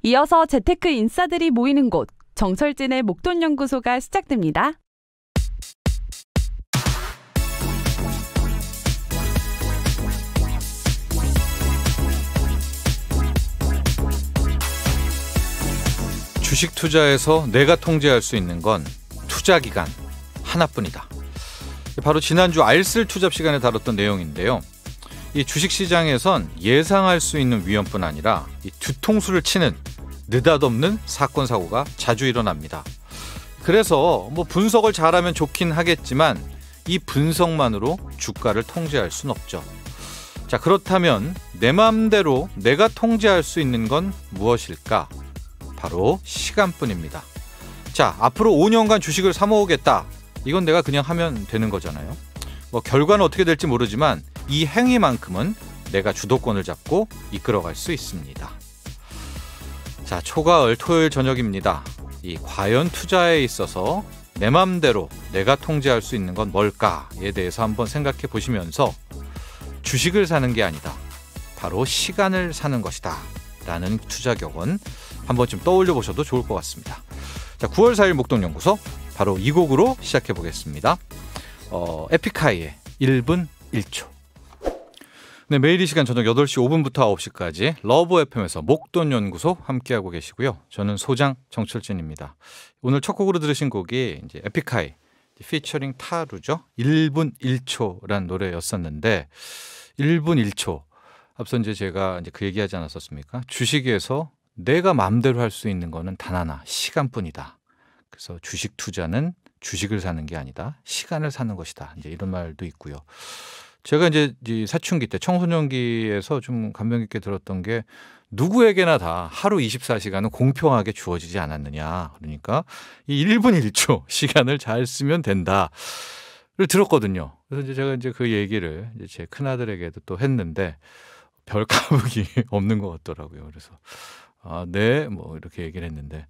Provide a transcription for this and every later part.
이어서 재테크 인싸들이 모이는 곳, 정철진의 목돈연구소가 시작됩니다. 주식 투자에서 내가 통제할 수 있는 건 투자 기간 하나뿐이다. 바로 지난주 알쓸 투잡 시간에 다뤘던 내용인데요. 이 주식시장에선 예상할 수 있는 위험뿐 아니라 이 뒤통수를 치는 느닷없는 사건 사고가 자주 일어납니다. 그래서 분석을 잘하면 좋긴 하겠지만 이 분석만으로 주가를 통제할 수는 없죠. 자, 그렇다면 내 마음대로 내가 통제할 수 있는 건 무엇일까? 바로 시간뿐입니다. 자, 앞으로 5년간 주식을 사 모으겠다. 이건 내가 그냥 하면 되는 거잖아요. 결과는 어떻게 될지 모르지만 이 행위만큼은 내가 주도권을 잡고 이끌어갈 수 있습니다. 자, 초가을 토요일 저녁입니다. 이 과연 투자에 있어서 내 맘대로 내가 통제할 수 있는 건 뭘까에 대해서 한번 생각해 보시면서 주식을 사는 게 아니다. 바로 시간을 사는 것이다. 라는 투자 격언 한 번쯤 떠올려 보셔도 좋을 것 같습니다. 자, 9월 4일 목돈연구소 바로 이 곡으로 시작해 보겠습니다. 에픽하이의 1분 1초. 네, 매일 이 시간 저녁 8시 5분부터 9시까지 러브 FM에서 목돈연구소 함께하고 계시고요. 저는 소장 정철진입니다. 오늘 첫 곡으로 들으신 곡이 이제 에픽하이 피처링 타루죠. 1분 1초란 노래였었는데 1분 1초. 앞서 이제 제가 그 얘기하지 않았었습니까? 주식에서 내가 마음대로 할 수 있는 거는 단 하나, 시간뿐이다. 그래서 주식 투자는 주식을 사는 게 아니다. 시간을 사는 것이다. 이제 이런 말도 있고요. 제가 이제 사춘기 때 청소년기에서 좀 감명 깊게 들었던 게 누구에게나 다 하루 24시간은 공평하게 주어지지 않았느냐. 그러니까 이 1분 1초 시간을 잘 쓰면 된다를 들었거든요. 그래서 이제 제가 그 얘기를 이제 제 큰아들에게도 또 했는데 별 까불기 없는 것 같더라고요. 그래서 네, 이렇게 얘기를 했는데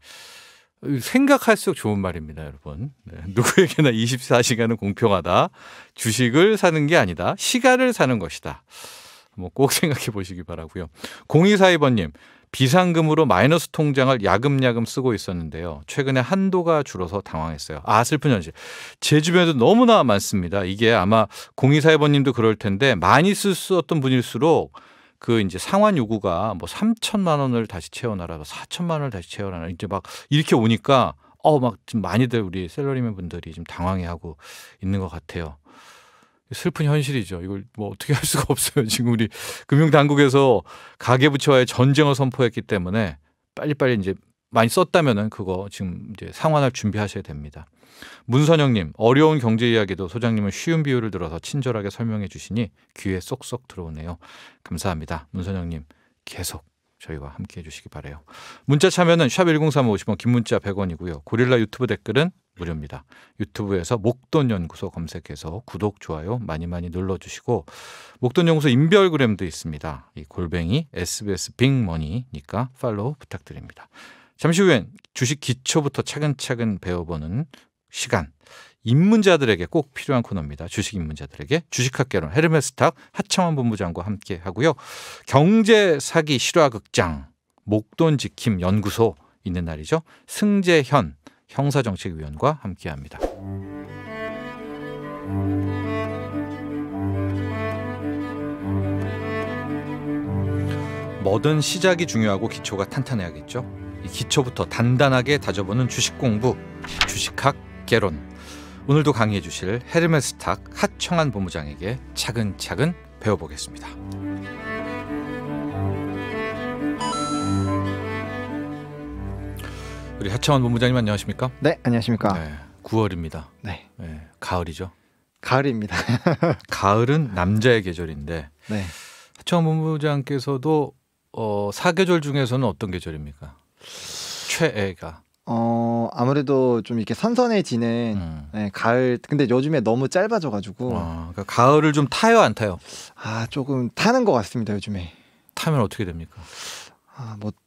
생각할수록 좋은 말입니다, 여러분. 네, 누구에게나 24시간은 공평하다. 주식을 사는 게 아니다. 시간을 사는 것이다. 꼭 생각해 보시기 바라고요. 0242번님, 비상금으로 마이너스 통장을 야금야금 쓰고 있었는데요. 최근에 한도가 줄어서 당황했어요. 슬픈 현실. 제 주변에도 너무나 많습니다. 이게 아마 0242번님도 그럴 텐데 많이 쓰셨던 분일수록 그 이제 상환 요구가 3천만 원을 다시 채워놔라, 4천만 원을 다시 채워놔라, 이제 막 이렇게 오니까 좀 많이들 우리 셀러리맨 분들이 좀 당황해하고 있는 것 같아요. 슬픈 현실이죠. 이걸 어떻게 할 수가 없어요. 지금 우리 금융당국에서 가계부채와의 전쟁을 선포했기 때문에 빨리빨리 이제 많이 썼다면은 그거 지금 이제 상환할 준비하셔야 됩니다. 문선영님, 어려운 경제 이야기도 소장님은 쉬운 비유를 들어서 친절하게 설명해 주시니 귀에 쏙쏙 들어오네요. 감사합니다. 문선영님, 계속 저희와 함께해 주시기 바라요. 문자 참여는 샵1035 50원, 긴 문자 100원이고요. 고릴라 유튜브 댓글은 무료입니다. 유튜브에서 목돈연구소 검색해서 구독, 좋아요 많이 눌러주시고 목돈연구소 인별그램도 있습니다. 이 골뱅이 SBS 빅머니니까 팔로우 부탁드립니다. 잠시 후엔 주식 기초부터 차근차근 배워보는 시간, 입문자들에게 꼭 필요한 코너입니다. 주식 입문자들에게 주식학개론 헤르메스탁 하청원 본부장과 함께 하고요. 경제 사기 실화극장 목돈지킴 연구소 있는 날이죠. 승재현 형사정책위원과 함께합니다. 뭐든 시작이 중요하고 기초가 탄탄해야겠죠. 이 기초부터 단단하게 다져보는 주식 공부, 주식학 개론. 오늘도 강의해 주실 헤르메스탁 하청한 본부장에게 차근차근 배워보겠습니다. 우리 하청한 본부장님 안녕하십니까? 네, 안녕하십니까? 네, 9월입니다. 네. 네, 가을이죠? 가을입니다. 가을은 남자의 계절인데 네. 하청한 본부장께서도 사계절 중에서는 어떤 계절입니까? 최애가? 아무래도 좀 이렇게 선선해지는 네, 가을. 근데 요즘에 너무 짧아져가지고. 그러니까 가을을 좀 타요, 안 타요? 조금 타는 것 같습니다, 요즘에. 타면 어떻게 됩니까?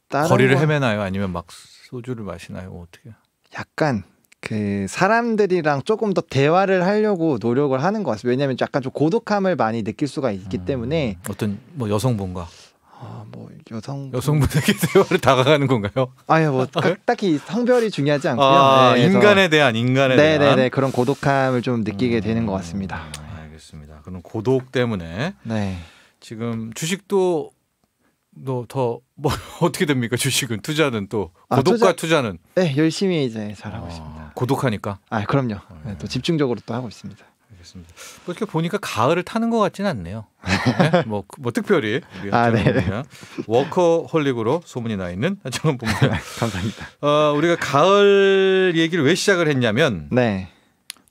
다른 거리를 헤매나요? 아니면 막 소주를 마시나요? 어떻게? 약간 그 사람들이랑 조금 더 대화를 하려고 노력을 하는 것 같습니다. 왜냐하면 약간 좀 고독함을 많이 느낄 수가 있기 때문에. 어떤 여성분과? 뭐 여성분에게 대화를 다가가는 건가요? 아유 뭐 딱히 성별이 중요하지 않고요. 인간에 대한 네네네 그런 고독함을 좀 느끼게 되는 것 같습니다. 알겠습니다. 그럼 고독 때문에 지금 주식도 더 뭐 어떻게 됩니까? 주식은 투자는 또 고독과 투자는 열심히 이제 잘하고 있습니다. 고독하니까. 그럼요. 또 집중적으로 또 하고 있습니다. 알겠습니다. 뭐 이렇게 보니까 가을을 타는 것 같지는 않네요. 뭐 특별히 우리 워커홀릭으로 소문이 나 있는 한정은 본부장. 감사합니다. 우리가 가을 얘기를 왜 시작을 했냐면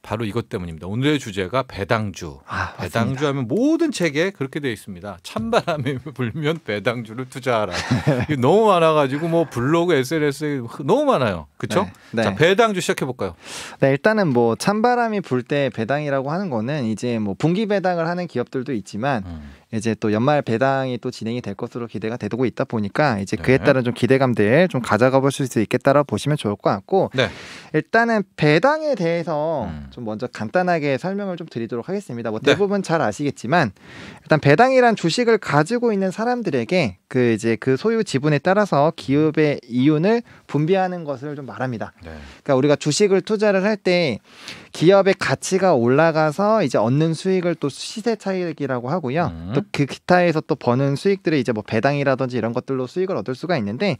바로 이것 때문입니다. 오늘의 주제가 배당주. 배당주 하면 모든 책에 그렇게 되어 있습니다. 찬바람이 불면 배당주를 투자하라. 이게 너무 많아가지고 뭐 블로그, SNS에 너무 많아요. 그렇죠? 자, 배당주 시작해 볼까요? 일단은 뭐 찬바람이 불 때 배당이라고 하는 거는 이제 뭐 분기 배당을 하는 기업들도 있지만 이제 또 연말 배당이 또 진행이 될 것으로 기대가 되고 있다 보니까 이제 그에 따른 좀 기대감들 좀 가져가 볼 수 있겠다라고 보시면 좋을 것 같고 일단은 배당에 대해서 좀 먼저 간단하게 설명을 좀 드리도록 하겠습니다. 뭐 대부분 잘 아시겠지만 일단 배당이란 주식을 가지고 있는 사람들에게 그 소유 지분에 따라서 기업의 이윤을 분배하는 것을 좀 말합니다. 그러니까 우리가 주식을 투자를 할 때 기업의 가치가 올라가서 이제 얻는 수익을 또 시세 차익이라고 하고요. 또 그 기타에서 또 버는 수익들을 이제 뭐 배당이라든지 이런 것들로 수익을 얻을 수가 있는데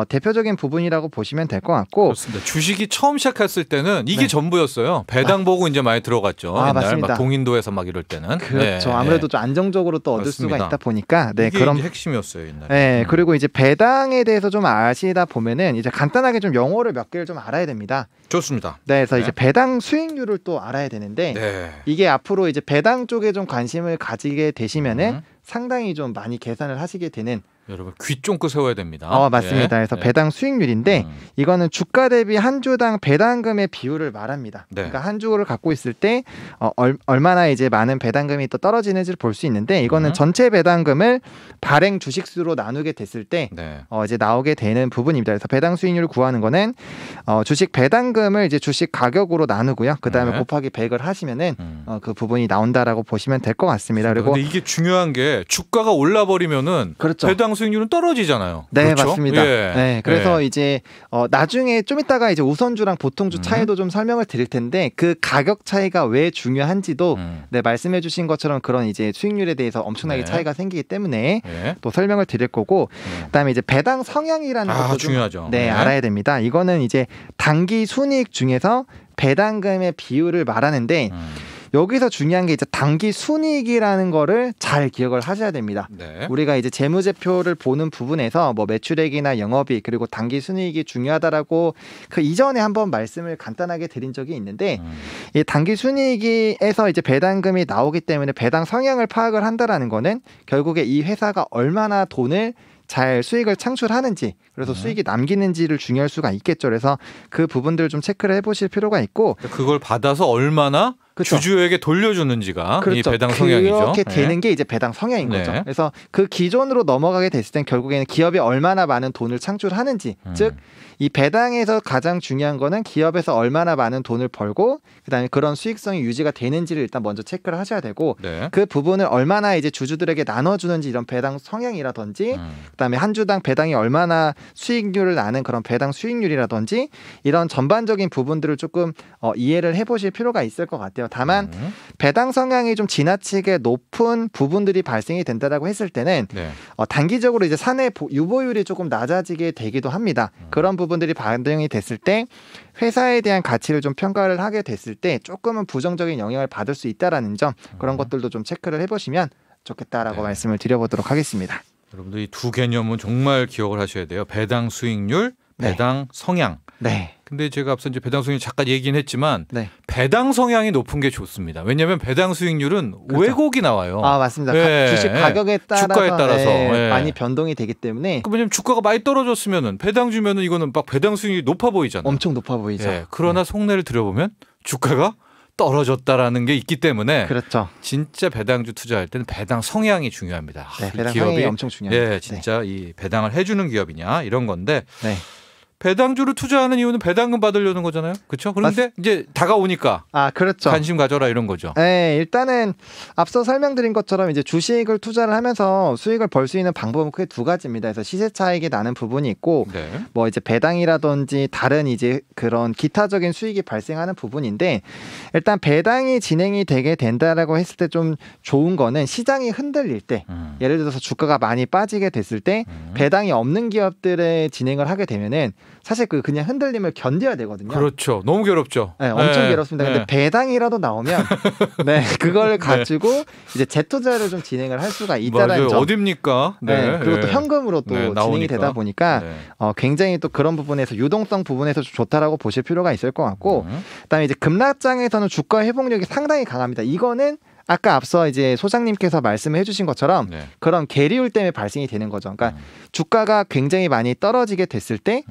대표적인 부분이라고 보시면 될 것 같고. 그렇습니다. 주식이 처음 시작했을 때는 이게 전부였어요. 배당 보고 이제 많이 들어갔죠. 옛날 맞습니다. 막 동인도에서 막 이럴 때는. 그렇죠. 아무래도 좀 안정적으로 또 얻을 수가 있다 보니까 이게 그런 이제 핵심이었어요 옛날에. 그리고 이제 배당에 대해서 좀 아시다 보면은 이제 간단하게 좀 용어를 몇 개를 좀 알아야 됩니다. 좋습니다. 그래서 이제 배당 수익률을 또 알아야 되는데 이게 앞으로 이제 배당 쪽에 좀 관심을 가지게 되시면은 상당히 좀 많이 계산을 하시게 되는. 여러분 귀 쫑긋 세워야 됩니다. 맞습니다. 그래서 배당 수익률인데 이거는 주가 대비 한 주당 배당금의 비율을 말합니다. 그러니까 한 주를 갖고 있을 때 얼마나 이제 많은 배당금이 또 떨어지는지를 볼 수 있는데 이거는 전체 배당금을 발행 주식수로 나누게 됐을 때 이제 나오게 되는 부분입니다. 그래서 배당 수익률을 구하는 거는 주식 배당금을 이제 주식 가격으로 나누고요. 그다음에 곱하기 100을 하시면은 그 부분이 나온다라고 보시면 될 것 같습니다. 그리고 근데 이게 중요한 게 주가가 올라 버리면은 배당 수익률은 떨어지잖아요. 그렇죠? 맞습니다. 그래서 이제 나중에 좀 이따가 이제 우선주랑 보통주 차이도 좀 설명을 드릴 텐데 그 가격 차이가 왜 중요한지도 말씀해주신 것처럼 그런 이제 수익률에 대해서 엄청나게 차이가 생기기 때문에 또 설명을 드릴 거고, 그다음에 이제 배당 성향이라는 것도 중요하죠. 알아야 됩니다. 이거는 이제 단기 순이익 중에서 배당금의 비율을 말하는데. 여기서 중요한 게 이제 단기 순이익이라는 거를 잘 기억을 하셔야 됩니다. 우리가 이제 재무제표를 보는 부분에서 뭐 매출액이나 영업이익 그리고 단기 순이익이 중요하다라고 그 이전에 한번 말씀을 간단하게 드린 적이 있는데 이 단기 순이익에서 이제 배당금이 나오기 때문에 배당 성향을 파악을 한다라는 거는 결국에 이 회사가 얼마나 돈을 잘 수익을 창출하는지 그래서 수익이 남기는지를 중요할 수가 있겠죠. 그래서 그 부분들을 좀 체크를 해보실 필요가 있고 그걸 받아서 얼마나 주주에게 돌려주는지가 이 배당 성향이죠. 그렇게 되는 게 이제 배당 성향인 거죠. 그래서 그 기존으로 넘어가게 됐을 땐 결국에는 기업이 얼마나 많은 돈을 창출하는지 즉 이 배당에서 가장 중요한 거는 기업에서 얼마나 많은 돈을 벌고 그다음에 그런 수익성이 유지가 되는지를 일단 먼저 체크를 하셔야 되고 그 부분을 얼마나 이제 주주들에게 나눠주는지 이런 배당 성향이라든지 그다음에 한 주당 배당이 얼마나 수익률을 나는 그런 배당 수익률이라든지 이런 전반적인 부분들을 조금 이해를 해보실 필요가 있을 것 같아요. 다만 배당 성향이 좀 지나치게 높은 부분들이 발생이 된다라고 했을 때는 단기적으로 이제 사내 유보율이 조금 낮아지게 되기도 합니다. 그런 부분들이 반영이 됐을 때 회사에 대한 가치를 좀 평가를 하게 됐을 때 조금은 부정적인 영향을 받을 수 있다라는 점 그런 것들도 좀 체크를 해보시면 좋겠다라고 말씀을 드려보도록 하겠습니다. 여러분들 이 두 개념은 정말 기억을 하셔야 돼요. 배당 수익률, 배당 성향. 근데 제가 앞서 이제 배당 수익률 잠깐 얘기는 했지만 배당 성향이 높은 게 좋습니다. 왜냐하면 배당 수익률은 왜곡이 나와요. 맞습니다. 주식 가격에 따라서, 주가에 따라서 많이 변동이 되기 때문에. 왜냐하면 주가가 많이 떨어졌으면은 배당 주면은 이거는 막 배당 수익률이 높아 보이잖아요. 엄청 높아 보이죠. 그러나 속내를 들여보면 주가가 떨어졌다라는 게 있기 때문에 진짜 배당주 투자할 때는 배당 성향이 중요합니다. 배당 성향이 엄청 중요합니다. 진짜 이 배당을 해주는 기업이냐 이런 건데. 배당주를 투자하는 이유는 배당금 받으려는 거잖아요. 그렇죠? 그런데 이제 다가오니까 그렇죠. 관심 가져라 이런 거죠. 네, 일단은 앞서 설명드린 것처럼 이제 주식을 투자를 하면서 수익을 벌 수 있는 방법은 크게 두 가지입니다. 그래서 시세 차익이 나는 부분이 있고 네. 뭐 이제 배당이라든지 다른 이제 그런 기타적인 수익이 발생하는 부분인데 일단 배당이 진행이 되게 된다라고 했을 때 좀 좋은 거는 시장이 흔들릴 때 예를 들어서 주가가 많이 빠지게 됐을 때 배당이 없는 기업들의 진행을 하게 되면은 사실 그냥 흔들림을 견뎌야 되거든요. 그렇죠. 너무 괴롭죠. 네, 엄청 괴롭습니다. 근데 배당이라도 나오면 네, 그걸 가지고 이제 재투자를 좀 진행을 할 수가 있다라는 점. 어딥니까? 네. 그리고 또 현금으로 또 진행이 나오니까. 되다 보니까 굉장히 또 그런 부분에서 유동성 부분에서 좀 좋다라고 보실 필요가 있을 것 같고 그다음에 이제 급락장에서는 주가 회복력이 상당히 강합니다. 이거는 아까 앞서 이제 소장님께서 말씀을 해주신 것처럼 그런 계리율 때문에 발생이 되는 거죠. 그러니까 주가가 굉장히 많이 떨어지게 됐을 때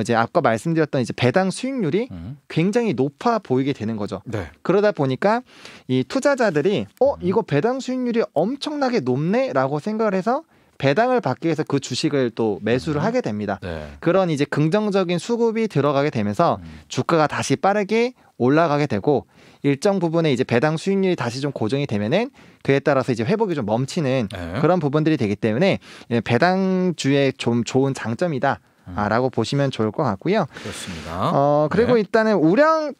이제 아까 말씀드렸던 이제 배당 수익률이 굉장히 높아 보이게 되는 거죠. 네. 그러다 보니까 이 투자자들이 이거 배당 수익률이 엄청나게 높네라고 생각을 해서 배당을 받기 위해서 그 주식을 또 매수를 하게 됩니다. 네. 그런 이제 긍정적인 수급이 들어가게 되면서 주가가 다시 빠르게 올라가게 되고 일정 부분에 이제 배당 수익률이 다시 좀 고정이 되면은 그에 따라서 이제 회복이 좀 멈추는 그런 부분들이 되기 때문에 배당주의 좀 좋은 장점이다. 라고 보시면 좋을 것 같고요. 그렇습니다. 그리고 일단은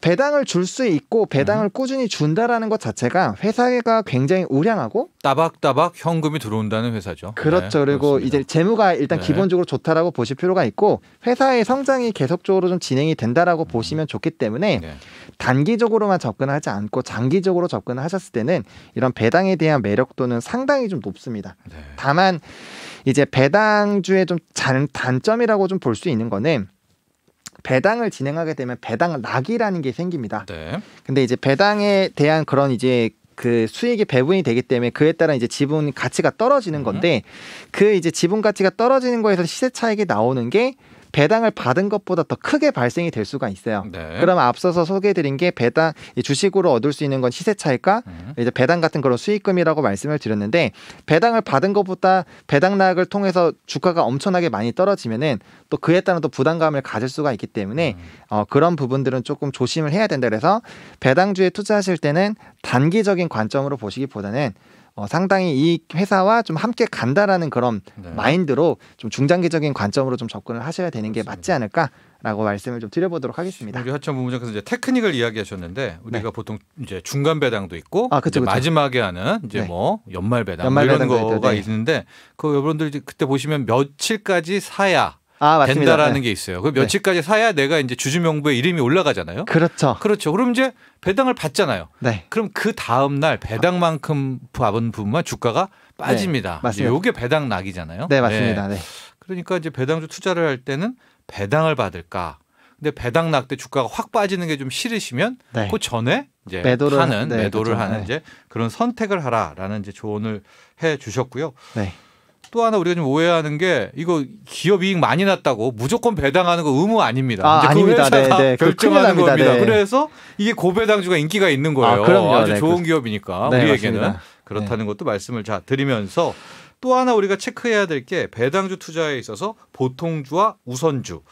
배당을 줄 수 있고 배당을 꾸준히 준다라는 것 자체가 회사가 굉장히 우량하고 따박따박 현금이 들어온다는 회사죠. 그렇죠. 그리고 그렇습니다. 이제 재무가 일단 기본적으로 좋다라고 보실 필요가 있고 회사의 성장이 계속적으로 좀 진행이 된다라고 보시면 좋기 때문에 단기적으로만 접근하지 않고 장기적으로 접근을 하셨을 때는 이런 배당에 대한 매력도는 상당히 좀 높습니다. 다만 이제 배당주의 좀 단점이라고 좀 볼 수 있는 거는 배당을 진행하게 되면 배당 낙이라는 게 생깁니다. 근데 이제 배당에 대한 그런 이제 그 수익이 배분이 되기 때문에 그에 따라 이제 지분 가치가 떨어지는 건데 그 이제 지분 가치가 떨어지는 거에서 시세 차익이 나오는 게 배당을 받은 것보다 더 크게 발생이 될 수가 있어요. 그럼 앞서서 소개해드린 게 배당 주식으로 얻을 수 있는 건 시세 차익과 이제 배당 같은 그런 수익금이라고 말씀을 드렸는데 배당을 받은 것보다 배당락을 통해서 주가가 엄청나게 많이 떨어지면은 또 그에 따른 또 부담감을 가질 수가 있기 때문에 그런 부분들은 조금 조심을 해야 된다. 그래서 배당주에 투자하실 때는 단기적인 관점으로 보시기보다는 상당히 이 회사와 좀 함께 간다라는 그런 마인드로 좀 중장기적인 관점으로 좀 접근을 하셔야 되는 게 맞지 않을까라고 말씀을 좀 드려보도록 하겠습니다. 우리 하천 부부장께서 이제 테크닉을 이야기하셨는데 우리가 보통 이제 중간 배당도 있고 그쵸. 마지막에 하는 이제 뭐 연말 배당 이런 거가 있는데 그 여러분들 그때 보시면 며칠까지 사야 된다라는 게 있어요. 그 며칠까지 사야 내가 이제 주주명부에 이름이 올라가잖아요. 그렇죠. 그럼 이제 배당을 받잖아요. 그럼 그 다음 날 배당만큼 받은 부분만 주가가 빠집니다. 맞습니다. 이게 배당 낙이잖아요. 네, 맞습니다. 그러니까 이제 배당주 투자를 할 때는 배당을 받을까? 근데 배당 낙 때 주가가 확 빠지는 게 좀 싫으시면 그 전에 이제 매도를 하는 이제 그런 선택을 하라라는 이제 조언을 해 주셨고요. 또 하나 우리가 좀 오해하는 게 이거 기업 이익 많이 났다고 무조건 배당하는 거 의무 아닙니다. 이제 그 회사가 결정하는 겁니다. 그래서 이게 고배당주가 인기가 있는 거예요. 아주 좋은 기업이니까 우리에게는 맞습니다. 그렇다는 것도 말씀을 드리면서 또 하나 우리가 체크해야 될 게 배당주 투자에 있어서 보통주와 우선주.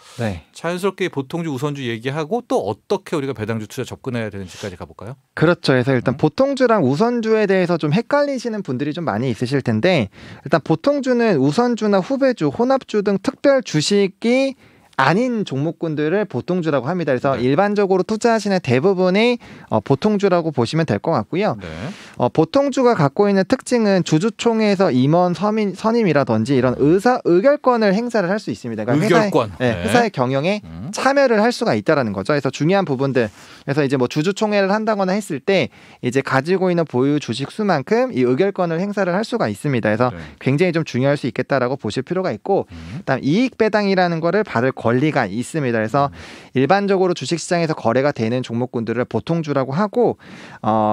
자연스럽게 보통주, 우선주 얘기하고 또 어떻게 우리가 배당주 투자 접근해야 되는지까지 가볼까요? 그렇죠. 그래서 일단 보통주랑 우선주에 대해서 좀 헷갈리시는 분들이 좀 많이 있으실 텐데 일단 보통주는 우선주나 후배주, 혼합주 등 특별 주식이 아닌 종목군들을 보통주라고 합니다. 그래서 일반적으로 투자하시는 대부분이 보통주라고 보시면 될 것 같고요. 보통주가 갖고 있는 특징은 주주총회에서 임원 선임이라든지 이런 의결권을 행사를 할 수 있습니다. 그러니까 회사의 경영에 참여를 할 수가 있다라는 거죠. 그래서 중요한 부분들, 그래서 이제 뭐 주주총회를 한다거나 했을 때 이제 가지고 있는 보유 주식 수만큼 이 의결권을 행사를 할 수가 있습니다. 그래서 굉장히 좀 중요할 수 있겠다라고 보실 필요가 있고, 그다음 이익 배당이라는 거를 받을 권리가 있습니다. 그래서 일반적으로 주식시장에서 거래가 되는 종목군들을 보통주라고 하고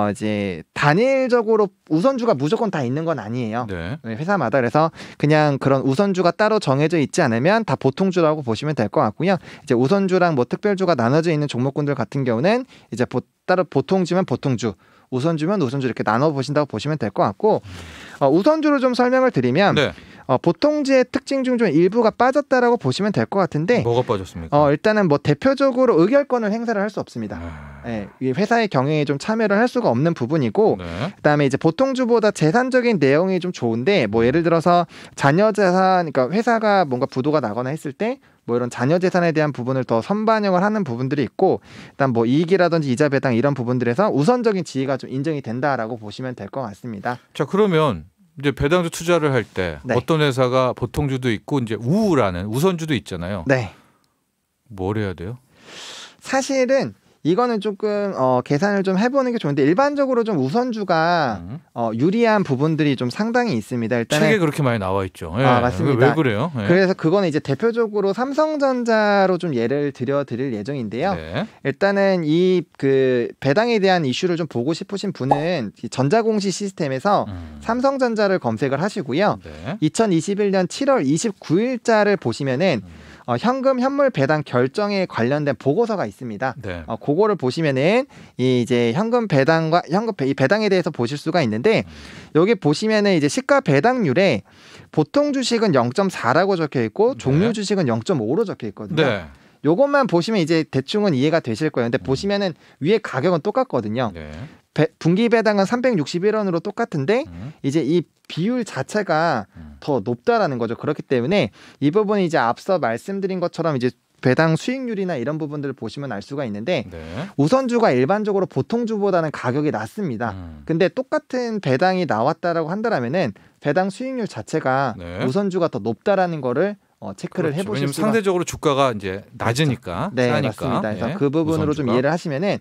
이제 단일적으로 우선주가 무조건 다 있는 건 아니에요. 회사마다. 그래서 그냥 그런 우선주가 따로 정해져 있지 않으면 다 보통주라고 보시면 될 것 같고요. 이제 우선주랑 뭐 특별주가 나눠져 있는 종목군들 같은 경우는 이제 따로 보통주면 보통주, 우선주면 우선주 이렇게 나눠 보신다고 보시면 될 것 같고 우선주를 좀 설명을 드리면 보통주의 특징 중 좀 일부가 빠졌다라고 보시면 될 것 같은데 뭐가 빠졌습니까? 일단은 뭐 대표적으로 의결권을 행사를 할 수 없습니다. 네, 회사의 경영에 좀 참여를 할 수가 없는 부분이고 네. 그다음에 이제 보통주보다 재산적인 내용이 좀 좋은데 뭐 예를 들어서 자녀 재산, 그러니까 회사가 뭔가 부도가 나거나 했을 때 뭐 이런 자녀 재산에 대한 부분을 더 선반영을 하는 부분들이 있고, 일단 뭐 이익이라든지 이자 배당 이런 부분들에서 우선적인 지위가 좀 인정이 된다라고 보시면 될 것 같습니다. 자, 그러면 이제 배당주 투자를 할 때 네. 어떤 회사가 보통주도 있고 이제 우라는 우선주도 있잖아요. 네. 뭘 해야 돼요? 사실은 이거는 조금 계산을 좀 해보는 게 좋은데 일반적으로 좀 우선주가 유리한 부분들이 좀 상당히 있습니다. 일단은 책에 그렇게 많이 나와 있죠. 예. 맞습니다. 왜 그래요? 예. 그래서 그거는 이제 대표적으로 삼성전자로 좀 예를 드릴 예정인데요. 네. 일단은 이 그 배당에 대한 이슈를 좀 보고 싶으신 분은 이 전자공시 시스템에서 삼성전자를 검색을 하시고요. 네. 2021년 7월 29일자를 보시면은 현금 현물 배당 결정에 관련된 보고서가 있습니다. 네. 그거를 보시면은 이 이제 현금 배당과 이 배당에 대해서 보실 수가 있는데 여기 보시면은 이제 시가 배당률에 보통 주식은 0.4라고 적혀 있고 종류 주식은 0.5로 적혀 있거든요. 네. 요것만 보시면 이제 대충은 이해가 되실 거예요. 근데 보시면은 위에 가격은 똑같거든요. 네. 분기 배당은 361원으로 똑같은데 이제 이 비율 자체가 더 높다라는 거죠. 그렇기 때문에 이 부분이 이제 앞서 말씀드린 것처럼 이제 배당 수익률이나 이런 부분들을 보시면 알 수가 있는데 네. 우선주가 일반적으로 보통주보다는 가격이 낮습니다. 근데 똑같은 배당이 나왔다라고 한다면은 배당 수익률 자체가 네. 우선주가 더 높다라는 거를 체크를 그렇죠. 해보실 왜냐면 수가 상대적으로 주가가 이제 낮으니까 네, 싸니까. 맞습니다. 그래서 예. 그 부분으로 우선주가. 좀 이해를 하시면은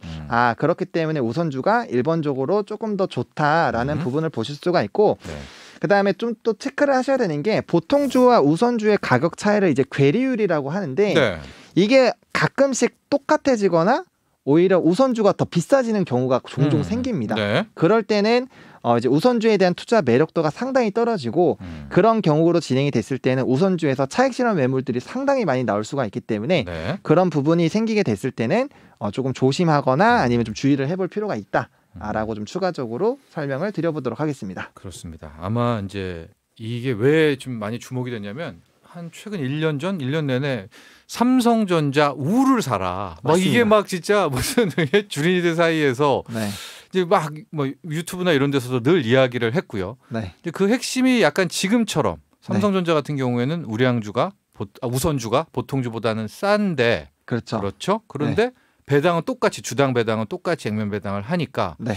그렇기 때문에 우선주가 일본적으로 조금 더 좋다라는 부분을 보실 수가 있고 네. 그다음에 좀 또 체크를 하셔야 되는 게 보통주와 우선주의 가격 차이를 이제 괴리율이라고 하는데 네. 이게 가끔씩 똑같아지거나 오히려 우선주가 더 비싸지는 경우가 종종 생깁니다. 네. 그럴 때는 이제 우선주에 대한 투자 매력도가 상당히 떨어지고 그런 경우로 진행이 됐을 때는 우선주에서 차익 실현 매물들이 상당히 많이 나올 수가 있기 때문에 네. 그런 부분이 생기게 됐을 때는 조금 조심하거나 아니면 좀 주의를 해볼 필요가 있다라고 좀 추가적으로 설명을 드려보도록 하겠습니다. 그렇습니다. 아마 이제 이게 왜 좀 많이 주목이 됐냐면 한 최근 1년 전, 1년 내내 삼성전자 우를 사라. 막 맞습니다. 이게 막 진짜 무슨 주린이들 사이에서 네, 이제 막 뭐 유튜브나 이런 데서도 늘 이야기를 했고요. 네, 근데 그 핵심이 약간 지금처럼 삼성전자 같은 경우에는 우량주가 우선주가 보통주보다는 싼데 그렇죠. 그렇죠. 그런데 배당은 똑같이 주당 배당은 똑같이 액면 배당을 하니까 네,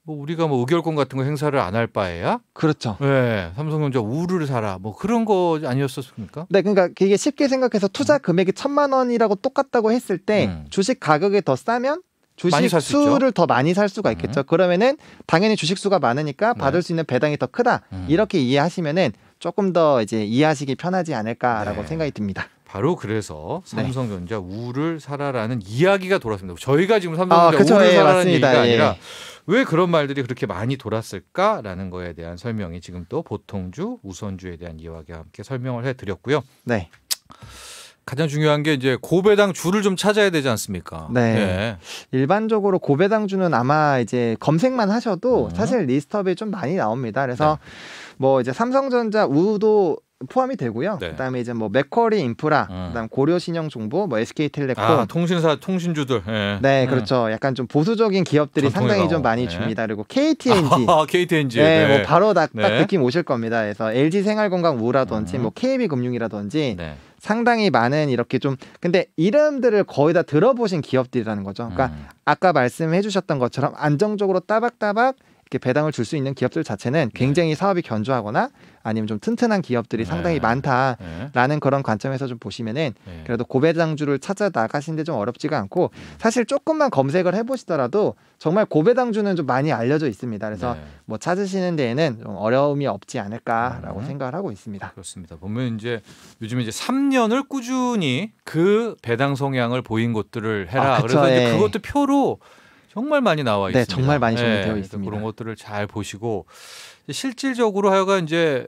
뭐 우리가 뭐 의결권 같은 거 행사를 안 할 바에야 그렇죠. 네, 삼성전자 우를 사라 뭐 그런 거 아니었습니까? 네, 그러니까 이게 쉽게 생각해서 투자 금액이 1,000만 원이라고 똑같다고 했을 때 주식 가격이 더 싸면 많이 주식 살수 수를 더 많이 살 수가 있겠죠. 그러면은 당연히 주식 수가 많으니까 받을 수 있는 배당이 더 크다. 이렇게 이해하시면은 조금 더 이제 이해하시기 편하지 않을까라고 네. 생각이 듭니다. 바로 그래서 삼성전자 우를 사라라는 이야기가 돌았습니다. 저희가 지금 삼성전자 그쵸, 우를 예, 사라는 맞습니다. 얘기가 예. 아니라 왜 그런 말들이 그렇게 많이 돌았을까라는 거에 대한 설명이 지금 또 보통주, 우선주에 대한 이야기와 함께 설명을 해드렸고요. 네. 가장 중요한 게 이제 고배당 주를 좀 찾아야 되지 않습니까? 네. 예. 일반적으로 고배당주는 아마 이제 검색만 하셔도 사실 리스트업이 좀 많이 나옵니다. 그래서 뭐 이제 삼성전자 우도 포함이 되고요. 네. 그다음에 이제 뭐 맥쿼리 인프라, 그다음 고려신영정보, 뭐 SK텔레콤, 통신사 통신주들. 예. 네, 그렇죠. 약간 좀 보수적인 기업들이 전통의 상당히 좀 강호. 많이 네. 줍니다. 그리고 KTNG, KTNG. 네, 네. 뭐 바로 딱 네. 느낌 오실 겁니다. 그래서 LG생활건강 우라든지 뭐 KB금융이라든지 네. 상당히 많은 이렇게 좀 근데 이름들을 거의 다 들어보신 기업들이라는 거죠. 그러니까 아까 말씀해 주셨던 것처럼 안정적으로 따박따박 이렇게 배당을 줄 수 있는 기업들 자체는 굉장히 사업이 견조하거나 아니면 좀 튼튼한 기업들이 상당히 많다라는 그런 관점에서 좀 보시면은 그래도 고배당주를 찾아 나가시는데 좀 어렵지가 않고 사실 조금만 검색을 해보시더라도 정말 고배당주는 좀 많이 알려져 있습니다. 그래서 뭐 찾으시는 데에는 좀 어려움이 없지 않을까라고 생각을 하고 있습니다. 그렇습니다. 보면 이제 요즘에 이제 3년을 꾸준히 그 배당 성향을 보인 것들을 해라. 그쵸, 그래서 이제 예. 그것도 표로 정말 많이 나와 있습니다. 네, 정말 많이 예, 정리되어 그래서 있습니다. 그런 것들을 잘 보시고 실질적으로 하여간 이제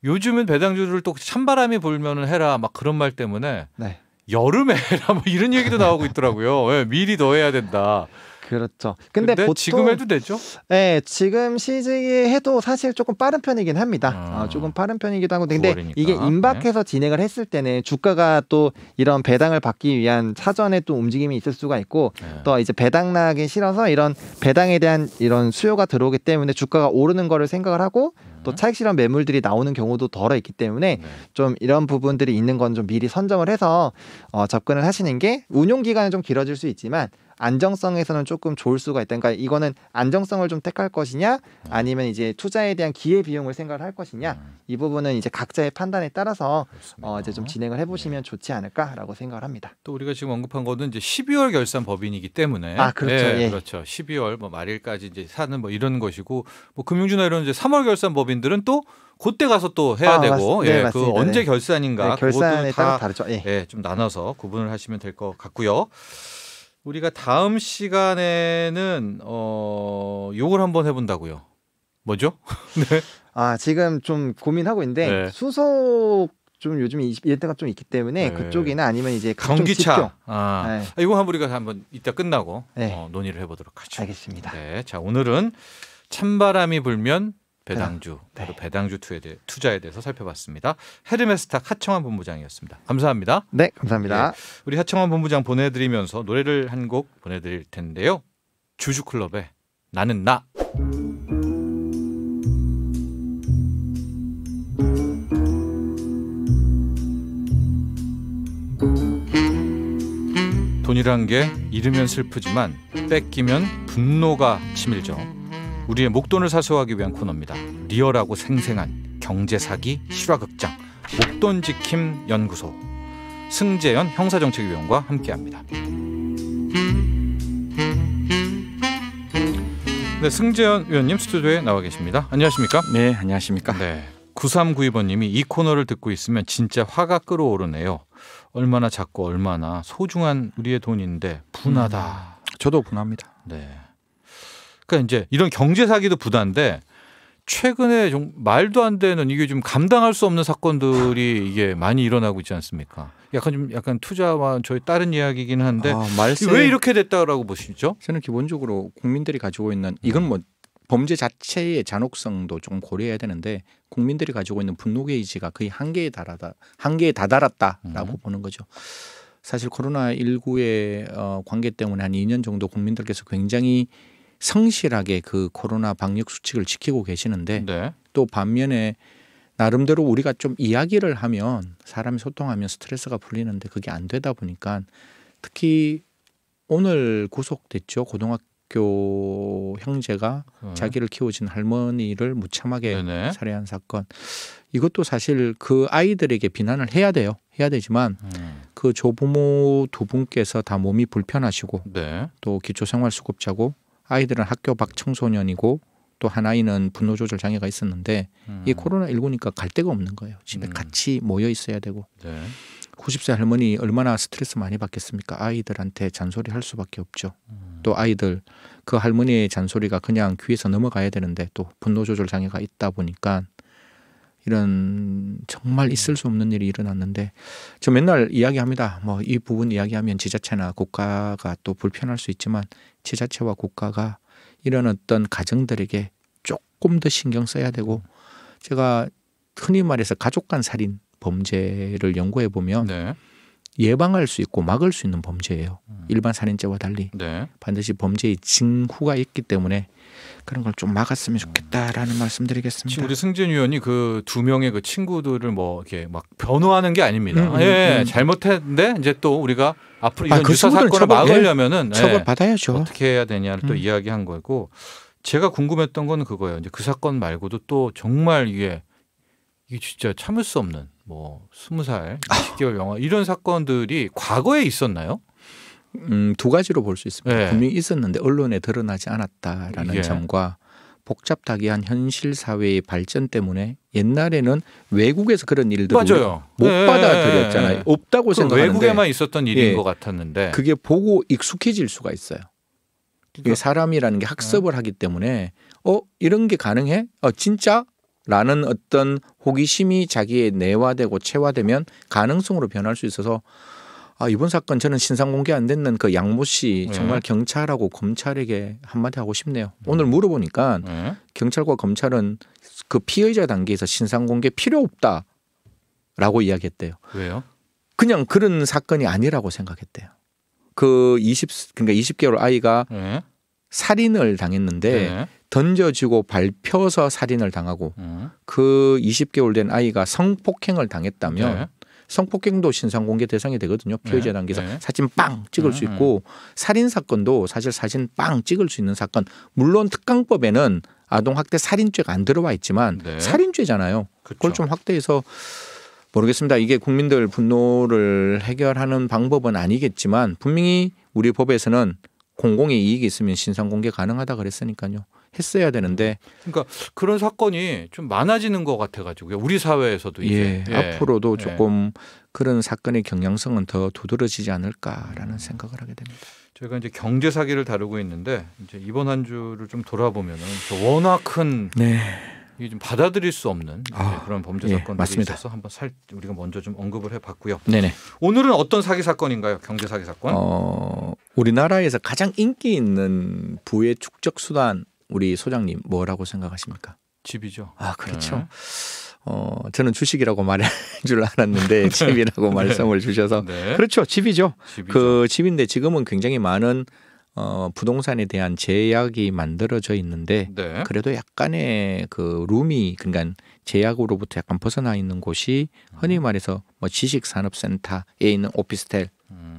요즘은 배당주를 또 찬바람이 불면은 해라 막 그런 말 때문에 네. 여름에 해라 뭐 이런 얘기도 나오고 있더라고요. 예, 미리 더 해야 된다. 그렇죠. 근데 보통 지금 해도 되죠? 네, 지금 시기에 해도 사실 조금 빠른 편이긴 합니다. 조금 빠른 편이기도 하고. 근데 9월이니까. 이게 임박해서 진행을 했을 때는 주가가 또 이런 배당을 받기 위한 사전에 또 움직임이 있을 수가 있고 또 이제 배당 나기 싫어서 이런 배당에 대한 이런 수요가 들어오기 때문에 주가가 오르는 거를 생각을 하고 또 차익 실현 매물들이 나오는 경우도 덜어 있기 때문에 좀 이런 부분들이 있는 건 좀 미리 선점을 해서 접근을 하시는 게 운용 기간은 좀 길어질 수 있지만 안정성에서는 조금 좋을 수가 있다. 그러니까 이거는 안정성을 좀 택할 것이냐 아니면 이제 투자에 대한 기회 비용을 생각을 할 것이냐 이 부분은 이제 각자의 판단에 따라서 이제 좀 진행을 해보시면 좋지 않을까라고 생각을 합니다. 또 우리가 지금 언급한 거는 이제 12월 결산 법인이기 때문에 그렇죠. 예. 그렇죠. 12월 뭐 말일까지 이제 사는 뭐 이런 것이고 뭐 금융주나 이런 이제 3월 결산 법인들은 또 그때 가서 또 해야 되고 네, 그 언제 결산인가 네, 결산에 그것도 따라 다르죠. 좀 나눠서 구분을 하시면 될 것 같고요. 우리가 다음 시간에는 요걸 한번 해본다고요. 뭐죠? 네. 지금 좀 고민하고 있는데 수속 좀 요즘 이때가 좀 있기 때문에 그쪽이나 아니면 이제 전기차. 이거 우리가 한번 이따 끝나고 논의를 해보도록 하죠. 알겠습니다. 네, 자 오늘은 찬바람이 불면 배당주, 바로 배당주 투자에 대해서 살펴봤습니다. 헤르메스탁 하청환 본부장이었습니다. 감사합니다. 네, 감사합니다. 네, 우리 하청환 본부장 보내드리면서 노래를 한 곡 보내드릴 텐데요. 주주클럽의 나는 나. 돈이란 게 잃으면 슬프지만 뺏기면 분노가 치밀죠. 우리의 목돈을 사수하기 위한 코너입니다. 리얼하고 생생한 경제사기 실화극장 목돈지킴 연구소 승재현 형사정책위원과 함께합니다. 네, 승재현 위원님 스튜디오에 나와 계십니다. 안녕하십니까? 네, 안녕하십니까? 네, 9392번님이 이 코너를 듣고 있으면 진짜 화가 끓어오르네요. 얼마나 작고 얼마나 소중한 우리의 돈인데 분하다. 저도 분합니다. 네. 그러니까 이제 이런 경제 사기도 부담인데 최근에 좀 말도 안 되는 이게 좀 감당할 수 없는 사건들이 이게 많이 일어나고 있지 않습니까? 약간 투자와 저희 다른 이야기이긴 한데 왜 이렇게 됐다라고 보시죠? 저는 기본적으로 국민들이 가지고 있는 이건 뭐 범죄 자체의 잔혹성도 좀 고려해야 되는데 국민들이 가지고 있는 분노 게이지가 거의 한계에 다다랐다라고 보는 거죠. 사실 코로나19의 관계 때문에 한 2년 정도 국민들께서 굉장히 성실하게 그 코로나 방역 수칙을 지키고 계시는데 또 반면에 나름대로 우리가 좀 이야기를 하면 사람이 소통하면 스트레스가 풀리는데 그게 안 되다 보니까 특히 오늘 구속됐죠. 고등학교 형제가 자기를 키워준 할머니를 무참하게 살해한 사건. 이것도 사실 그 아이들에게 비난을 해야 돼요. 해야 되지만 그 조부모 두 분께서 다 몸이 불편하시고 또 기초생활수급자고 아이들은 학교 밖 청소년이고 또 한 아이는 분노조절 장애가 있었는데 이 코로나19니까 갈 데가 없는 거예요. 집에 같이 모여 있어야 되고 90세 할머니 얼마나 스트레스 많이 받겠습니까? 아이들한테 잔소리할 수밖에 없죠. 또 아이들 그 할머니의 잔소리가 그냥 귀에서 넘어가야 되는데 또 분노조절 장애가 있다 보니까 이런 정말 있을 수 없는 일이 일어났는데 저 맨날 이야기합니다. 뭐 이 부분 이야기하면 지자체나 국가가 또 불편할 수 있지만 지자체와 국가가 이런 어떤 가정들에게 조금 더 신경 써야 되고 제가 흔히 말해서 가족 간 살인 범죄를 연구해 보면 예방할 수 있고 막을 수 있는 범죄예요. 일반 살인죄와 달리 반드시 범죄의 징후가 있기 때문에 그런 걸 좀 막았으면 좋겠다라는 말씀드리겠습니다. 지금 우리 승진 의원이 그 두 명의 그 친구들을 뭐 이렇게 막 변호하는 게 아닙니다. 잘못했는데 이제 또 우리가 앞으로 이런 유사 사건을 막으려면은 처벌 받아야죠. 어떻게 해야 되냐를 또 이야기한 거고 제가 궁금했던 건 그거예요. 이제 그 사건 말고도 또 정말 이게 진짜 참을 수 없는 뭐 20살, 20개월 영화 이런 사건들이 과거에 있었나요? 두 가지로 볼 수 있습니다. 분명히 있었는데 언론에 드러나지 않았다라는 점과 복잡다기한 현실 사회의 발전 때문에 옛날에는 외국에서 그런 일들을 못 받아들였잖아요. 없다고 생각하는데 외국에만 있었던 일인 것 같았는데 그게 보고 익숙해질 수가 있어요. 그러니까 사람이라는 게 학습을 하기 때문에 이런 게 가능해? 진짜? 라는 어떤 호기심이 자기의 내화되고 체화되면 가능성으로 변할 수 있어서 이번 사건 저는 신상 공개 안 됐는 그 양모 씨 정말 네. 경찰하고 검찰에게 한마디 하고 싶네요. 오늘 물어보니까 경찰과 검찰은 그 피의자 단계에서 신상 공개 필요 없다라고 이야기했대요. 왜요? 그냥 그런 사건이 아니라고 생각했대요. 그러니까 20개월 아이가 살인을 당했는데 던져지고 밟혀서 살인을 당하고 그 20개월 된 아이가 성폭행을 당했다면 성폭행도 신상 공개 대상이 되거든요. 피의자 단계에서 사진 빵 찍을 수 있고 살인 사건도 사실 사진 빵 찍을 수 있는 사건. 물론 특강법에는 아동학대 살인죄가 안 들어와 있지만 살인죄잖아요. 그쵸. 그걸 좀 확대해서 모르겠습니다. 이게 국민들 분노를 해결하는 방법은 아니겠지만 분명히 우리 법에서는 공공의 이익이 있으면 신상 공개 가능하다 그랬으니까요. 했어야 되는데. 그러니까 그런 사건이 좀 많아지는 것 같아가지고요. 우리 사회에서도 이제 앞으로도 조금 그런 사건의 경향성은 더 두드러지지 않을까라는 생각을 하게 됩니다. 저희가 이제 경제 사기를 다루고 있는데 이제 이번 한 주를 좀 돌아보면은 워낙 큰 이게 좀 받아들일 수 없는 그런 범죄 사건들이 있어서 한번 우리가 먼저 좀 언급을 해봤고요. 네네. 오늘은 어떤 사기 사건인가요? 경제 사기 사건? 우리나라에서 가장 인기 있는 부의 축적 수단 우리 소장님 뭐라고 생각하십니까? 집이죠. 그렇죠. 저는 주식이라고 말할 줄 알았는데 집이라고 말씀을 주셔서 그렇죠. 집이죠. 그 집인데 지금은 굉장히 많은 부동산에 대한 제약이 만들어져 있는데 그래도 약간의 그 룸이 그러니까 제약으로부터 약간 벗어나 있는 곳이 흔히 말해서 뭐 지식산업센터에 있는 오피스텔,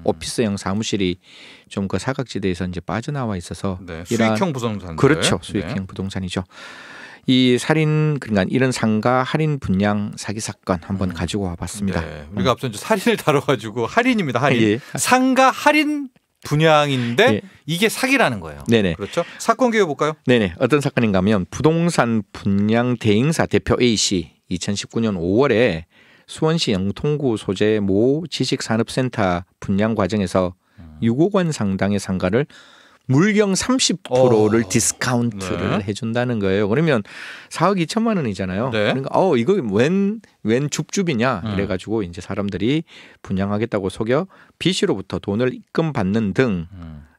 오피스형 사무실이 좀 그 사각지대에서 이제 빠져나와 있어서 수익형 부동산. 그렇죠. 수익형 부동산이죠. 이 살인 그러니까 이런 상가 할인 분양 사기 사건 한번 가지고 와봤습니다. 우리가 앞서 이제 살인을 다뤄가지고 할인입니다. 할인. 상가 할인 분양인데 이게 사기라는 거예요. 네네. 그렇죠. 사건 개요 볼까요? 네네. 어떤 사건인가 하면 부동산 분양 대행사 대표 A씨 2019년 5월에 수원시 영통구 소재 모 지식산업센터 분양 과정에서 6억 원 상당의 상가를 물경 30%를 디스카운트를 해준다는 거예요. 그러면 4억 2천만 원이잖아요. 그러니까 이거 웬 줍줍이냐 이래가지고 이제 사람들이 분양하겠다고 속여 B 씨로부터 돈을 입금 받는 등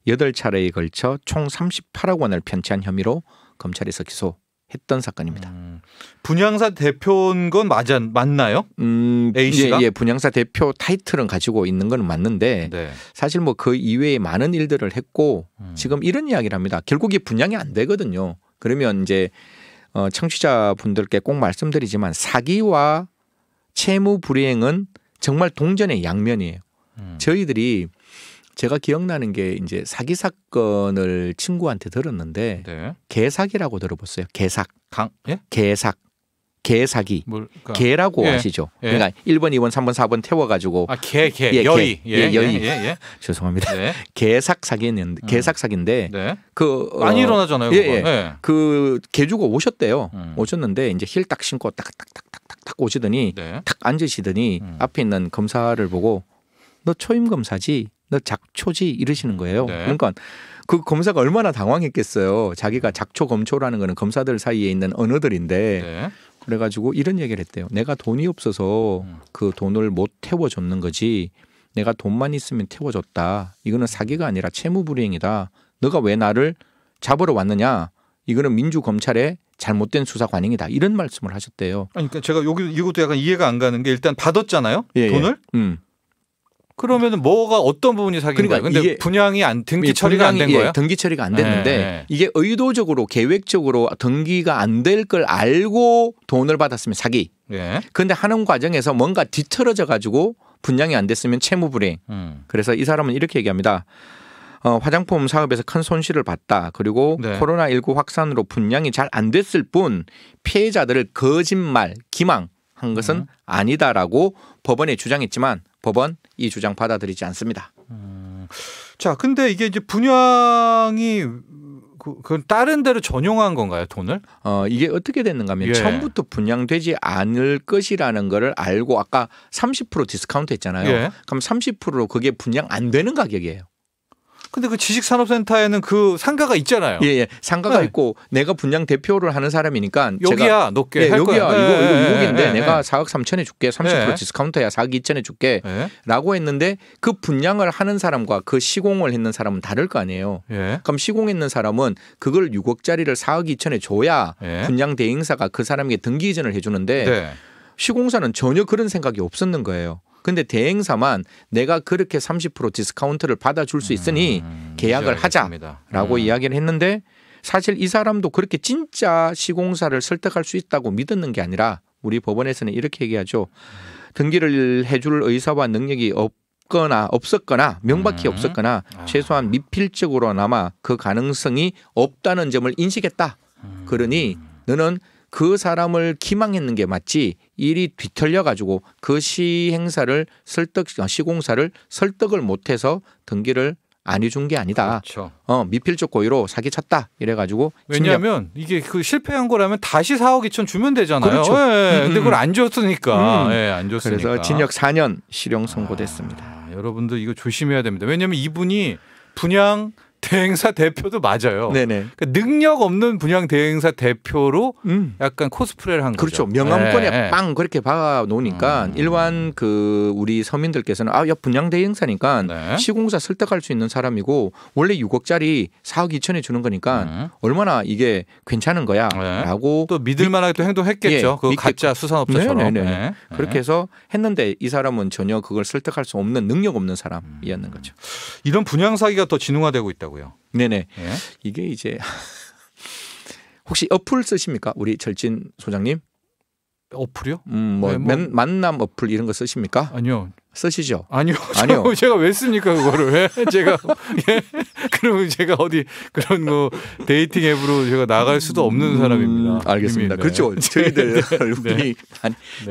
8차례에 걸쳐 총 38억 원을 편취한 혐의로 검찰에서 기소했던 사건입니다. 분양사 대표인 건 맞나요? A씨가? 예, 분양사 대표 타이틀은 가지고 있는 건 맞는데 사실 뭐 그 이외에 많은 일들을 했고 지금 이런 이야기를 합니다. 결국 이 분양이 안 되거든요. 그러면 이제 청취자분들께 꼭 말씀드리지만 사기와 채무 불이행은 정말 동전의 양면이에요. 저희들이 제가 기억나는 게 이제 사기 사건을 친구한테 들었는데 개사기라고 들어봤어요. 개삭. 개삭. 개사기. 개라고 아시죠? 그러니까 1번, 2번, 3번, 4번 태워가지고. 여의. 여의. 죄송합니다. 개삭 사기였는데 개삭 사기인데 많이 일어나잖아요. 그 개주고 오셨대요. 오셨는데 이제 힐 딱 신고 딱딱딱딱딱 오시더니 탁 앉으시더니 앞에 있는 검사를 보고 너 초임 검사지? 너 작초지? 이러시는 거예요. 그러니까 그 검사가 얼마나 당황했겠어요. 자기가 작초 검초라는 거는 검사들 사이에 있는 언어들인데 그래가지고 이런 얘기를 했대요. 내가 돈이 없어서 그 돈을 못 태워줬는 거지. 내가 돈만 있으면 태워줬다. 이거는 사기가 아니라 채무불이행이다. 너가 왜 나를 잡으러 왔느냐. 이거는 민주검찰의 잘못된 수사 관행이다. 이런 말씀을 하셨대요. 그러니까 제가 이것도 약간 이해가 안 가는 게 일단 받았잖아요. 돈을. 그러면은 뭐가 어떤 부분이 사기인 거예요? 근데 분양이 등기 처리가 안 된 거예요? 등기 처리가 안 됐는데 이게 의도적으로 계획적으로 등기가 안 될 걸 알고 돈을 받았으면 사기. 그런데 하는 과정에서 뭔가 뒤틀어져 가지고 분양이 안 됐으면 채무불이행. 그래서 이 사람은 이렇게 얘기합니다. 화장품 사업에서 큰 손실을 봤다. 그리고 코로나19 확산으로 분양이 잘 안 됐을 뿐 피해자들을 거짓말, 기망한 것은 아니다라고 법원에 주장했지만 법원 이 주장 받아들이지 않습니다. 자, 근데 이게 이제 분양이 그 다른 데로 전용한 건가요, 돈을? 이게 어떻게 됐는가 하면 처음부터 분양되지 않을 것이라는 거를 알고 아까 30% 디스카운트 했잖아요. 그럼 30%로 그게 분양 안 되는 가격이에요. 근데 그 지식산업센터에는 그 상가가 있잖아요. 예. 상가가 네. 있고 내가 분양 대표를 하는 사람이니까 여기야 제가 높게 할 여기야 거야. 이거 6억인데 내가 4억 3천에 줄게. 30% 네. 디스카운트야. 4억 2천에 줄게. 라고 했는데 그 분양을 하는 사람과 그 시공을 했는 사람은 다를 거 아니에요. 그럼 시공했는 사람은 그걸 6억짜리를 4억 2천에 줘야 분양 대행사가 그 사람에게 등기 이전을 해주는데 시공사는 전혀 그런 생각이 없었는 거예요. 근데 대행사만 내가 그렇게 30% 디스카운트를 받아줄 수 있으니 계약을 하자라고 이야기를 했는데 사실 이 사람도 그렇게 진짜 시공사를 설득할 수 있다고 믿었는 게 아니라 우리 법원에서는 이렇게 얘기하죠. 등기를 해줄 의사와 능력이 없었거나 명백히 없었거나 최소한 미필적으로나마 그 가능성이 없다는 점을 인식했다. 그러니 너는 그 사람을 기망했는 게 맞지 일이 뒤틀려 가지고 그 시공사를 설득을 못해서 등기를 안 해준 게 아니다. 그렇죠. 미필적 고의로 사기쳤다. 이래가지고 왜냐하면 이게 그 실패한 거라면 다시 4억 2천 주면 되잖아요. 그렇죠. 근데 그걸 안 줬으니까. 안 줬으니까. 그래서 징역 4년 실형 선고됐습니다. 여러분들 이거 조심해야 됩니다. 왜냐하면 이분이 분양 대행사 대표도 맞아요. 네네. 그러니까 능력 없는 분양 대행사 대표로 약간 코스프레를 한 그렇죠. 거죠. 명함권에 빵 그렇게 박아 놓으니까 일반 그 우리 서민들께서는 야 분양 대행사니까 시공사 설득할 수 있는 사람이고 원래 6억짜리 4억 2천에 주는 거니까 얼마나 이게 괜찮은 거야라고 또 믿을만하게 또 행동했겠죠. 그 가짜 수산업자처럼. 그렇게 해서 했는데 이 사람은 전혀 그걸 설득할 수 없는 능력 없는 사람이었는 거죠. 이런 분양 사기가 더 진흥화되고 있다고요. 네네. 이게 이제 혹시 어플 쓰십니까? 우리 절진 소장님? 어플이요? 만남 어플 이런 거 쓰십니까? 아니요. 쓰시죠? 아니요. 제가 왜 씁니까 그거를? 제가 그러면 제가 어디 그런 거 데이팅 앱으로 제가 나갈 수도 없는 사람입니다. 알겠습니다. 그렇죠. 저희들 분이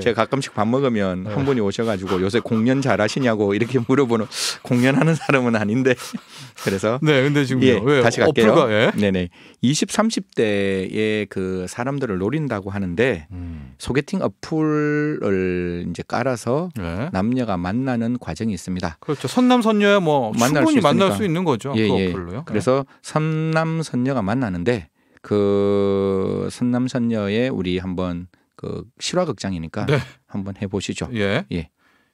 제가 가끔씩 밥 먹으면 한 분이 오셔가지고 요새 공연 잘하시냐고 이렇게 물어보는 공연하는 사람은 아닌데 그래서 근데 지금 왜 다시 갈게요. 어플가, 네네. 20, 30대의 그 사람들을 노린다고 하는데 소개팅 어플을 이제 깔아서 남녀가 만나는 과정이 있습니다. 그렇죠. 선남선녀야 뭐 충분히 만날 수 있는 거죠. 그 어플로요. 그래서 선남선녀가 만나는데 그 선남선녀의 우리 한번 그 실화극장이니까 한번 해보시죠.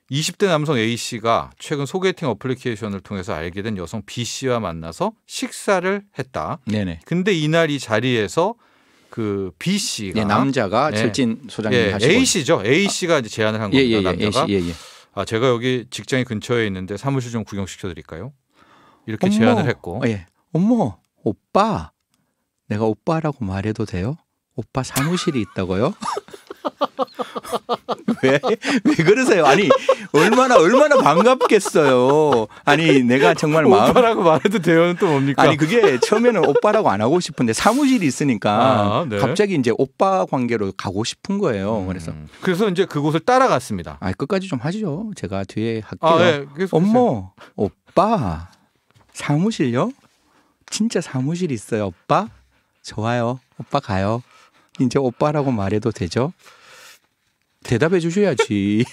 20대 남성 A씨가 최근 소개팅 어플리케이션을 통해서 알게 된 여성 B씨와 만나서 식사를 했다. 근데 이날 이 자리에서 그 B씨가 남자가 절진 소장님 하시고 A씨죠. A씨가 이제 제안을 한 겁니다. 남자가. 제가 여기 직장이 근처에 있는데 사무실 좀 구경시켜 드릴까요? 이렇게 제안을 했고. 어머, 오빠. 내가 오빠라고 말해도 돼요? 오빠 사무실이 있다고요? 왜 그러세요? 아니 얼마나 반갑겠어요. 아니 내가 정말 오빠라고 말해도 돼요는 또 뭡니까? 아니 그게 처음에는 오빠라고 안 하고 싶은데 사무실이 있으니까 갑자기 이제 오빠 관계로 가고 싶은 거예요. 그래서 이제 그곳을 따라갔습니다. 끝까지 좀 하죠. 제가 뒤에 할게요. 어머, 오빠 사무실요? 진짜 사무실 있어요, 오빠? 좋아요, 오빠 가요. 이제 오빠라고 말해도 되죠? 대답해 주셔야지.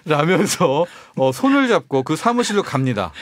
라면서 손을 잡고 그 사무실로 갑니다.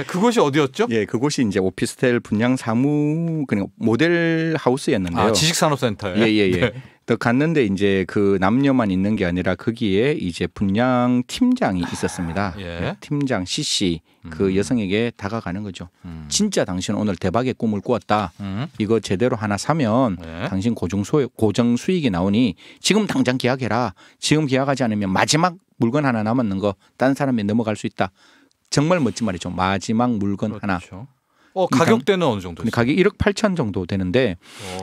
그곳이 어디였죠? 그곳이 이제 오피스텔 분양 사무 그냥 모델 하우스였는데요. 지식산업센터에. 또 갔는데 이제 그 남녀만 있는 게 아니라 거기에 이제 분양 팀장이 있었습니다. 팀장 CC 그 여성에게 다가가는 거죠. 진짜 당신 오늘 대박의 꿈을 꾸었다. 이거 제대로 하나 사면 당신 고정 수익이 나오니 지금 당장 계약해라. 지금 계약하지 않으면 마지막 물건 하나 남았는 거 다른 사람이 넘어갈 수 있다. 정말 멋진 말이죠. 마지막 물건 하나. 가격대는 어느 정도? 가격이 1억 8천 정도 되는데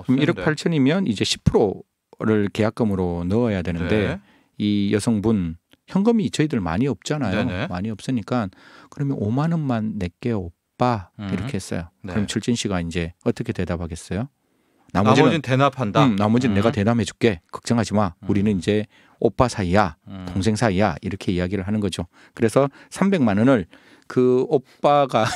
그럼 1억 8천이면 이제 10%를 계약금으로 넣어야 되는데 이 여성분 현금이 저희들 많이 없잖아요. 많이 없으니까 그러면 5만 원만 낼게요, 오빠. 이렇게 했어요. 그럼 출진 씨가 이제 어떻게 대답하겠어요? 나머지는 대납한다. 나머지는 내가 대납해 줄게. 걱정하지 마. 우리는 이제 오빠 사이야, 동생 사이야 이렇게 이야기를 하는 거죠. 그래서 300만 원을 그 오빠가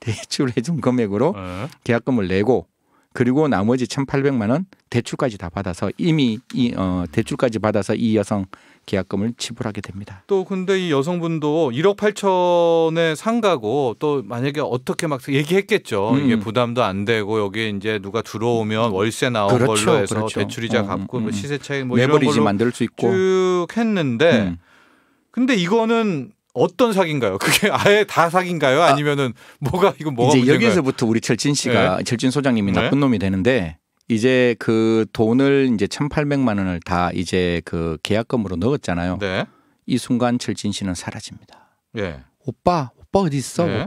대출해 준 금액으로 계약금을 내고 그리고 나머지 1,800만 원 대출까지 다 받아서 이미 대출까지 받아서 이 여성 계약금을 지불하게 됩니다. 또 근데 이 여성분도 1억 8천에 상가고 또 만약에 어떻게 막 얘기했겠죠. 이게 부담도 안 되고 여기 이제 누가 들어오면 월세 나온 그렇죠, 걸로 해서 그렇죠. 대출이자 갚고 뭐 시세 차익 뭐 이런 레버리지 걸로 만들 수 있고 쭉 했는데 근데 이거는 어떤 사기인가요? 그게 아예 다 사기인가요? 아니면은 뭐가 이제 문제인가요? 여기서부터 우리 철진 씨가 네. 철진 소장님이 네. 나쁜 놈이 되는데 이제 그 돈을 이제 1,800만 원을 다 이제 그 계약금으로 넣었잖아요. 네. 이 순간 철진 씨는 사라집니다. 예. 오빠 어디 있어? 네.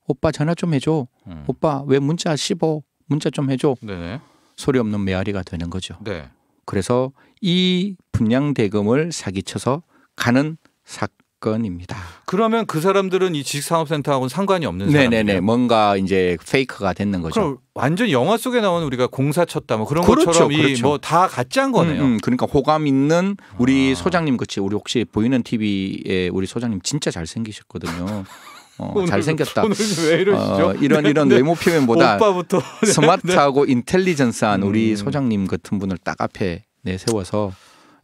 오빠 전화 좀 해줘. 오빠 왜 문자 씹어? 문자 좀 해줘. 네네. 소리 없는 메아리가 되는 거죠. 네. 그래서 이 분양대금을 사기쳐서 가는 사건입니다. 그러면 그 사람들은 이 지식산업센터하고는 상관이 없는 사람이에요? 네네네. 뭔가 이제 페이크가 됐는 거죠. 그럼 완전 영화 속에 나오는 우리가 공사 쳤다 뭐 그런 그렇죠, 것처럼 그렇죠. 이 뭐 다 가짜인 거네요. 그러니까 호감 있는 우리 소장님 그치 우리 혹시 보이는 TV에 우리 소장님 진짜 잘생기셨거든요. 잘생겼다. 오늘 왜 이러시죠? 이런 외모 표현보다 오빠부터 스마트하고 인텔리전스한 우리 소장님 같은 분을 딱 앞에 내세워서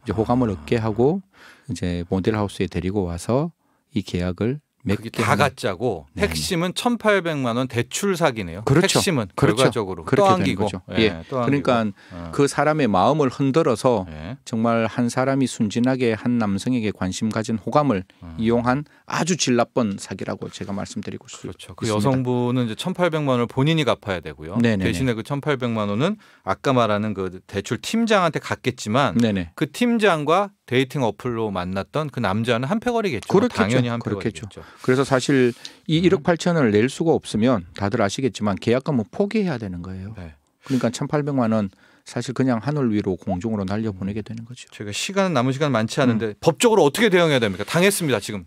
이제 호감을 얻게 하고 이제 모델하우스에 데리고 와서 이 계약을 그게 다 가짜고 핵심은 1,800만 원 대출 사기네요. 그렇죠. 핵심은 그렇죠. 결과적으로 그렇게 떠안기고. 되는 거죠. 예, 떠안기고. 그러니까 그 사람의 마음을 흔들어서 예. 정말 한 사람이 순진하게 한 남성에게 관심 가진 호감을 이용한 아주 질 나쁜 사기라고 제가 말씀드리고 싶습니다. 그렇죠. 그 여성분은 이제 1,800만 원을 본인이 갚아야 되고요. 네네네. 대신에 그 1,800만 원은 아까 말하는 그 대출 팀장한테 갔겠지만 네네. 그 팀장과 데이팅 어플로 만났던 그 남자는 한패거리겠죠. 그렇겠죠. 당연히 한패거리겠죠. 그래서 사실 이 1억 8천을 낼 수가 없으면 다들 아시겠지만 계약금은 포기해야 되는 거예요. 네. 그러니까 1,800만 원 사실 그냥 하늘 위로 공중으로 날려보내게 되는 거죠. 제가 남은 시간 많지 않은데 법적으로 어떻게 대응해야 됩니까? 당했습니다 지금.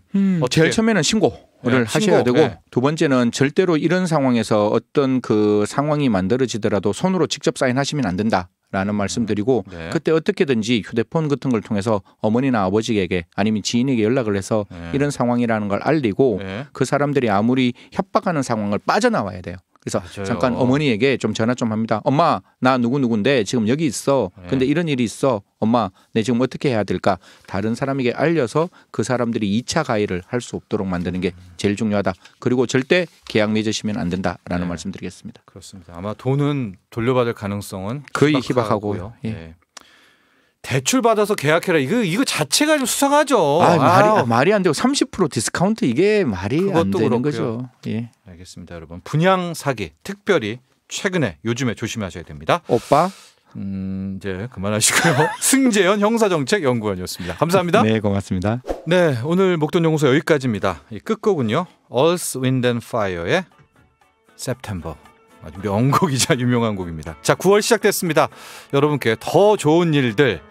제일 처음에는 신고를 네, 하셔야 신고. 되고 네. 두 번째는 절대로 이런 상황에서 어떤 그 상황이 만들어지더라도 손으로 직접 사인하시면 안 된다라는 말씀드리고 네. 그때 어떻게든지 휴대폰 같은 걸 통해서 어머니나 아버지에게 아니면 지인에게 연락을 해서 네. 이런 상황이라는 걸 알리고 네. 그 사람들이 아무리 협박하는 상황을 빠져나와야 돼요. 그래서 맞아요. 잠깐 어머니에게 좀 전화 좀 합니다. 엄마 나 누구누구인데 지금 여기 있어. 근데 이런 일이 있어. 엄마 내 지금 어떻게 해야 될까. 다른 사람에게 알려서 그 사람들이 2차 가해를 할 수 없도록 만드는 게 제일 중요하다. 그리고 절대 계약 맺으시면 안 된다라는 네. 말씀드리겠습니다. 그렇습니다. 아마 돈은 돌려받을 가능성은 거의 희박하고요. 희박하고요. 예. 네. 대출 받아서 계약해라 이거 자체가 좀 수상하죠. 말이 안 되고 30% 디스카운트 이게 말이 안 되는 그렇고요. 거죠. 예. 알겠습니다, 여러분. 분양 사기 특별히 최근에 요즘에 조심하셔야 됩니다. 오빠 이제 그만하시고요. 승재현 형사정책연구원이었습니다. 감사합니다. 네, 고맙습니다. 네, 오늘 목돈연구소 여기까지입니다. 이 끝곡은요. Earth, Wind and Fire의 September. 아주 명곡이자 유명한 곡입니다. 자, 9월 시작됐습니다. 여러분께 더 좋은 일들,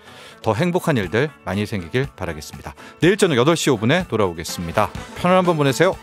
더 행복한 일들 많이 생기길 바라겠습니다. 내일 저녁 8시 5분에 돌아오겠습니다. 편안한 밤 보내세요.